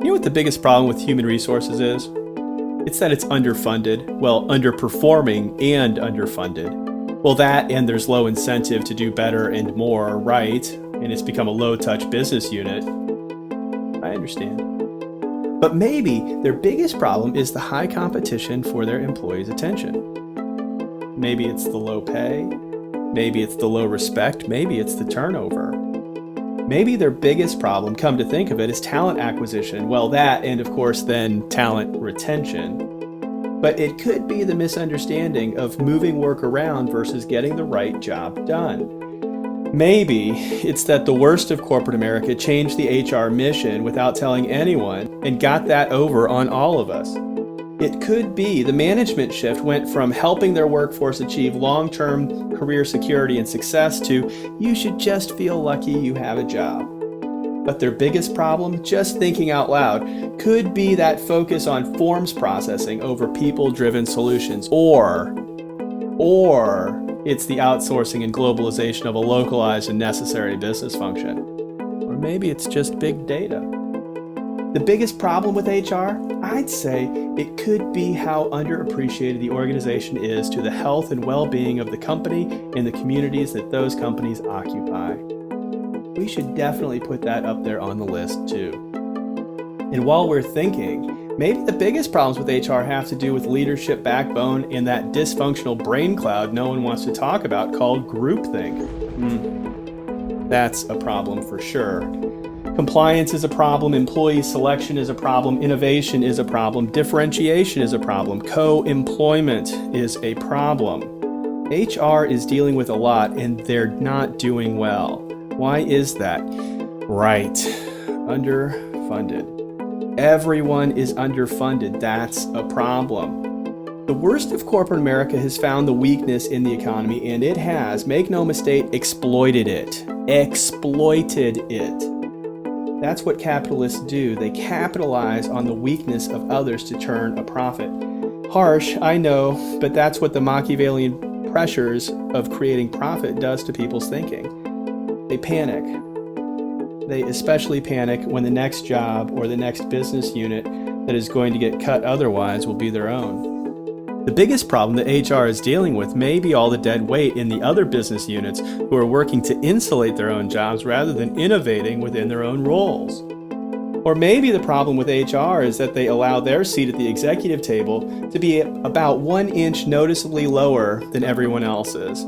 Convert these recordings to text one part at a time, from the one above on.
You know what the biggest problem with human resources is? It's that it's underfunded, underperforming and underfunded. Well, that and there's low incentive to do better and more, right? And it's become a low-touch business unit. I understand. But maybe their biggest problem is the high competition for their employees' attention. Maybe it's the low pay, maybe it's the low respect, maybe it's the turnover. Maybe their biggest problem, come to think of it, is talent acquisition. Well, that and of course then talent retention. But it could be the misunderstanding of moving work around versus getting the right job done. Maybe it's that the worst of corporate America changed the HR mission without telling anyone and got that over on all of us. It could be the management shift went from helping their workforce achieve long-term career security and success to you should just feel lucky you have a job. But their biggest problem, just thinking out loud, could be that focus on forms processing over people-driven solutions, or it's the outsourcing and globalization of a localized and necessary business function. Or maybe it's just big data. The biggest problem with HR, I'd say it could be how underappreciated the organization is to the health and well-being of the company and the communities that those companies occupy. We should definitely put that up there on the list too. And while we're thinking, maybe the biggest problems with HR have to do with leadership backbone and that dysfunctional brain cloud no one wants to talk about called groupthink. That's a problem for sure. Compliance is a problem, employee selection is a problem, innovation is a problem, differentiation is a problem, co-employment is a problem. HR is dealing with a lot and they're not doing well. Why is that? Right, underfunded. Everyone is underfunded. That's a problem. The worst of corporate America has found the weakness in the economy, and it has, make no mistake, exploited it. Exploited it. That's what capitalists do. They capitalize on the weakness of others to turn a profit. Harsh, I know, but that's what the Machiavellian pressures of creating profit does to people's thinking. They panic. They especially panic when the next job or the next business unit that is going to get cut otherwise will be their own. The biggest problem that HR is dealing with may be all the dead weight in the other business units who are working to insulate their own jobs rather than innovating within their own roles. Or maybe the problem with HR is that they allow their seat at the executive table to be about 1 inch noticeably lower than everyone else's.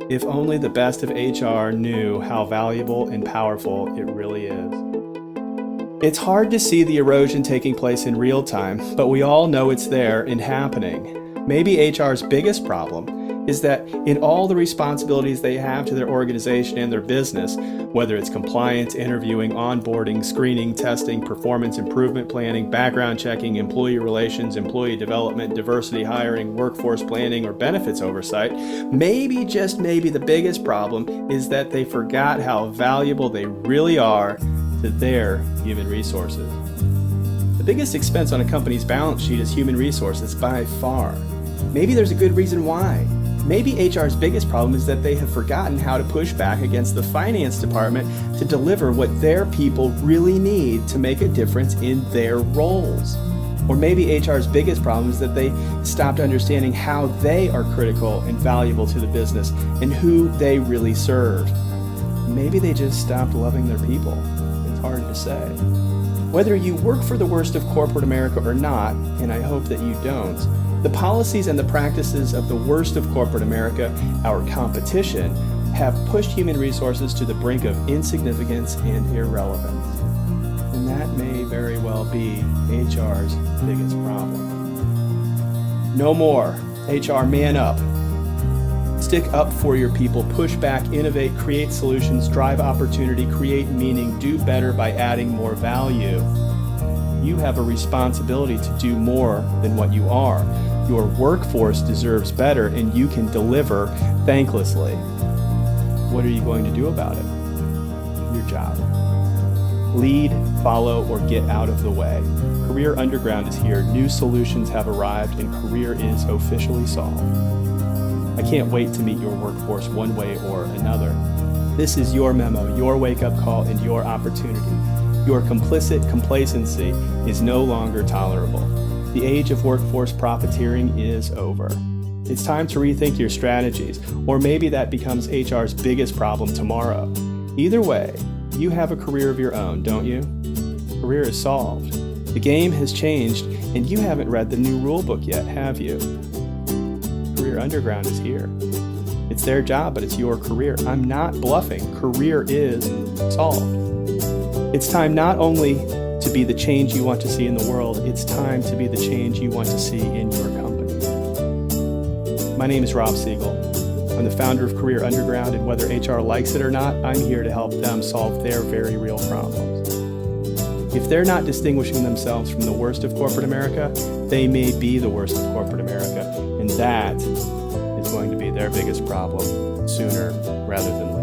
If only the best of HR knew how valuable and powerful it really is. It's hard to see the erosion taking place in real time, but we all know it's there and happening. Maybe HR's biggest problem is that in all the responsibilities they have to their organization and their business, whether it's compliance, interviewing, onboarding, screening, testing, performance improvement planning, background checking, employee relations, employee development, diversity hiring, workforce planning, or benefits oversight, maybe, just maybe, the biggest problem is that they forgot how valuable they really are to their human resources. The biggest expense on a company's balance sheet is human resources by far. Maybe there's a good reason why. Maybe HR's biggest problem is that they have forgotten how to push back against the finance department to deliver what their people really need to make a difference in their roles. Or maybe HR's biggest problem is that they stopped understanding how they are critical and valuable to the business and who they really serve. Maybe they just stopped loving their people. It's hard to say. Whether you work for the worst of corporate America or not, and I hope that you don't, the policies and the practices of the worst of corporate America, our competition, have pushed human resources to the brink of insignificance and irrelevance. And that may very well be HR's biggest problem. No more. HR, man up. Stick up for your people, push back, innovate, create solutions, drive opportunity, create meaning, do better by adding more value. You have a responsibility to do more than what you are. Your workforce deserves better, and you can deliver thanklessly. What are you going to do about it? Your job. Lead, follow, or get out of the way. Career Underground is here. New solutions have arrived, and career is officially solved. I can't wait to meet your workforce one way or another. This is your memo, your wake-up call, and your opportunity. Your complicit complacency is no longer tolerable. The age of workforce profiteering is over. It's time to rethink your strategies, or maybe that becomes HR's biggest problem tomorrow. Either way, you have a career of your own, don't you? Career is solved. The game has changed, and you haven't read the new rulebook yet, have you? Career Underground is here. It's their job, but it's your career. I'm not bluffing. Career is solved. It's time not only to be the change you want to see in the world, it's time to be the change you want to see in your company. My name is Rob Siegel. I'm the founder of Career Underground, and whether HR likes it or not, I'm here to help them solve their very real problems. If they're not distinguishing themselves from the worst of corporate America, they may be the worst of corporate America, and that is going to be their biggest problem sooner rather than later.